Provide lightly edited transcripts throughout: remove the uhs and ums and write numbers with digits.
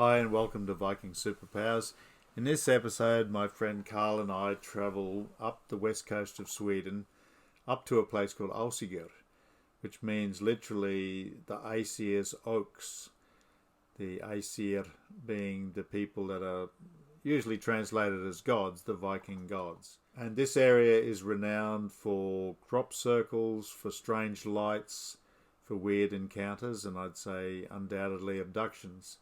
Hi and welcome to Viking Superpowers. In this episode, my friend Carl and I travel up the west coast of Sweden, up to a place called Asgeir, which means literally the Aesir's oaks. The Aesir being the people that are usually translated as gods, the Viking gods. And this area is renowned for crop circles, for strange lights, for weird encounters, and I'd say undoubtedly abductions.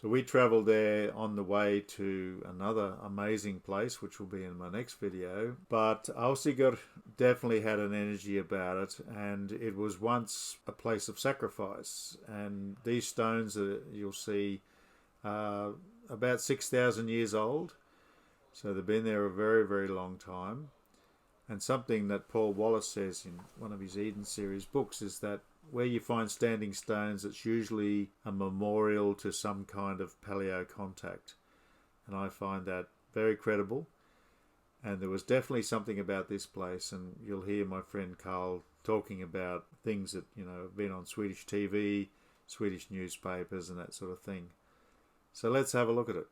So we travelled there on the way to another amazing place, which will be in my next video. But Asige definitely had an energy about it, and it was once a place of sacrifice. And these stones that you'll see are about 6,000 years old. So they've been there a very, very long time. And something that Paul Wallis says in one of his Eden series books is that where you find standing stones, it's usually a memorial to some kind of paleo contact. And I find that very credible. And there was definitely something about this place, and you'll hear my friend Carl talking about things that, have been on Swedish TV, Swedish newspapers and that sort of thing. So let's have a look at it.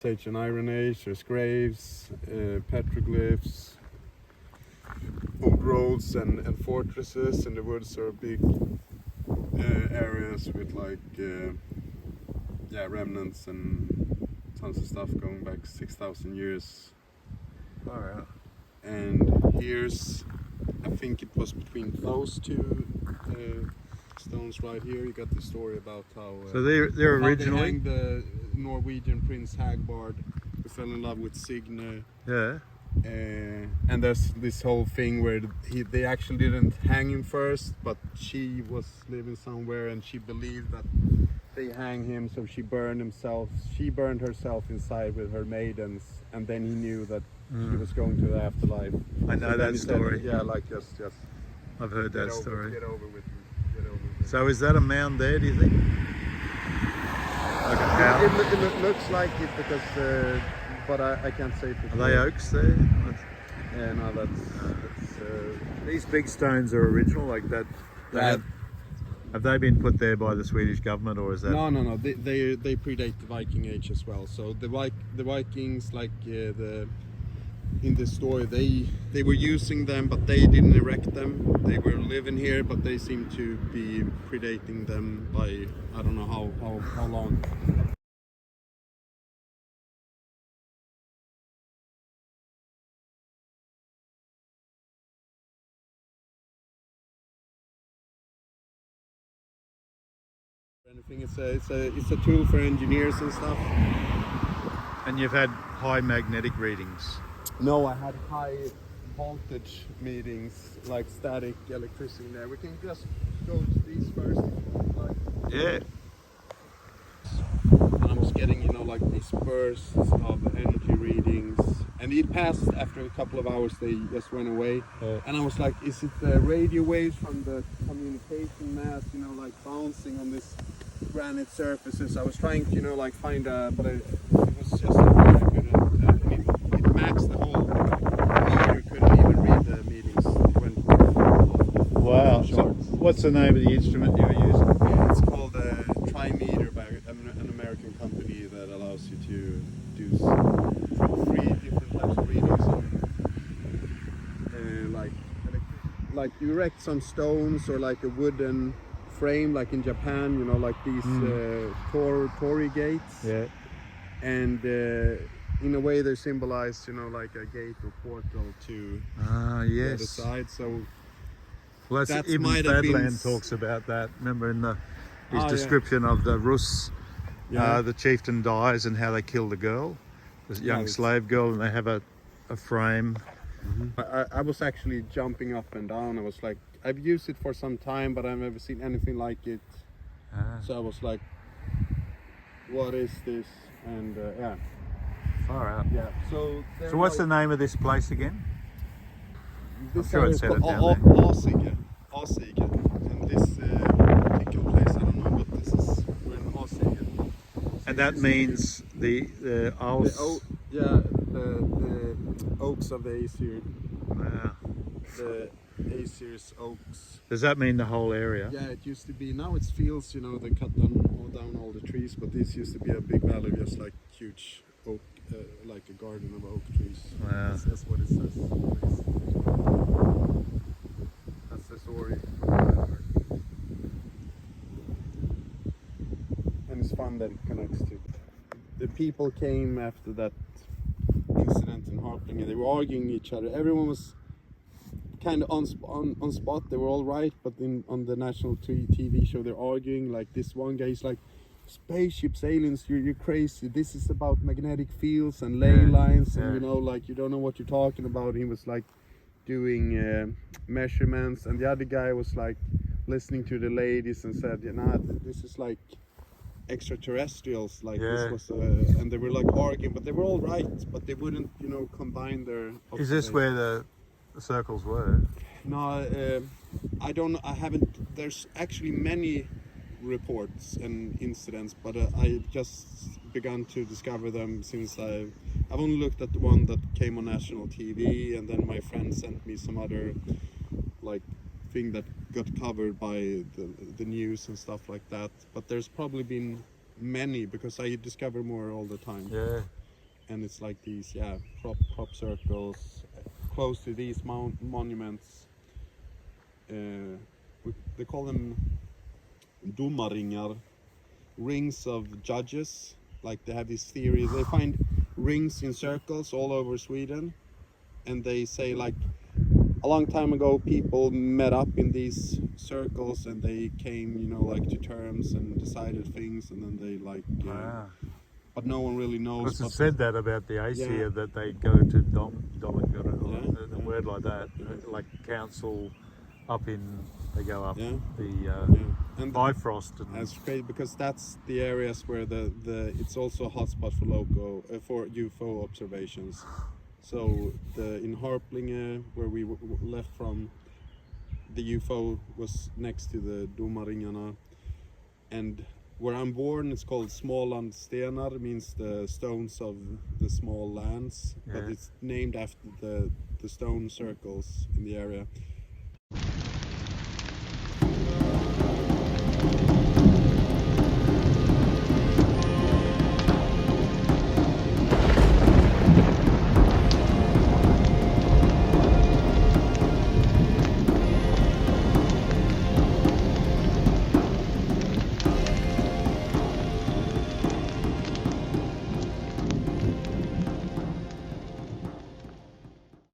Ancient Iron Age, there's graves, petroglyphs, old roads and fortresses, and the woods are big areas with remnants and tons of stuff going back 6,000 years. Alright. And here's, I think it was between those two stones right here. You got the story about how so they're how originally they hanged the Norwegian Prince Hagbards who fell in love with Signe. yeah. And there's this whole thing where they actually didn't hang him first, but she was living somewhere and she believed that they hang him, so she burned herself inside with her maidens, and then he knew that he was going to the afterlife. I know that story. Just I've heard that story. Get over with me. So is that a mound there, do you think? Like a mound? It looks like it because, but I can't say for sure. Are they oaks there? Yeah, no, that's These big stones are original, like that. Have they been put there by the Swedish government, or is that? No. They predate the Viking Age as well. So the Vikings, in the story, they were using them, but they didn't erect them. They were living here, but they seem to be predating them by I don't know how long. Anything. It's a tool for engineers and stuff. And you've had high magnetic readings. No, I had high voltage meetings, like static electricity in there. We can just go to these first. Yeah. And I was getting, these bursts of energy readings. And it passed after a couple of hours, they just went away. And I was like, is it the radio waves from the communication mast, bouncing on this granite surfaces? I was trying to, find but it was just, I couldn't, it maxed the whole meter, couldn't even read the meetings. It went Wow. So what's the name of the instrument you were using? Yeah, it's called a Trimeter by an American company that allows you to do 3 different types of readings on, like you erect some stones or like a wooden frame, like in Japan, like these torii gates. Yeah. And in a way they symbolize, like a gate or portal to the other side. So well, that's even Badland talks about that. Remember in his description of the Rus, the chieftain dies and how they kill the girl, the young slave girl, and they have a frame. I was actually jumping up and down. I was like, I've used it for some time, but I've never seen anything like it. So I was like, what is this? And Far out. yeah. So what's the name of this place again? This sure area it is said called it down Asige. And this particular place, I don't know, but this is we're in Asige. And that means the the oaks of the Aesir. Wow. The Aesir's oaks. Does that mean the whole area? Yeah, it used to be. Now it's fields, you know, they cut down all the trees, but this used to be a big valley, just like huge oak, like a garden of oak trees. Wow. That's what it says. That's the story. And it's fun that it connects to. The people came after that incident in Harpling, and they were arguing each other. Everyone was kind of on spot. They were all right, but on the national TV show, they're arguing. Like this one guy is like, "Spaceships, aliens, you're crazy. This is about magnetic fields and ley lines, and you know, like you don't know what you're talking about." He was like doing measurements, and the other guy was like listening to the ladies and said, "You know, this is like extraterrestrials." Like this was, and they were like arguing, but they were all right, but they wouldn't, you know, combine their. Is this where the circles were? No, I don't. I haven't. There's actually many reports and incidents, but I just begun to discover them since I've only looked at the one that came on national TV, and then my friend sent me some other like thing that got covered by the news and stuff like that. But there's probably been many, because I discover more all the time. Yeah. And it's like these crop circles close to these monuments. They call them domarringar, rings of judges. Like they have this theory, they find rings in circles all over Sweden, and they say like a long time ago people met up in these circles and they came, you know, like to terms and decided things, and then they like but no one really knows. Because it said that about the Aesir, that they go to Dominger, or a word like that, like council up in, they go up and Bifrost. And that's great, because that's the areas where the it's also a hotspot for UFO observations. So in Harplinge, where we left from, the UFO was next to the Domarringarna, and where I'm born, it's called Smålandstenar, means the stones of the small lands, but it's named after the stone circles in the area.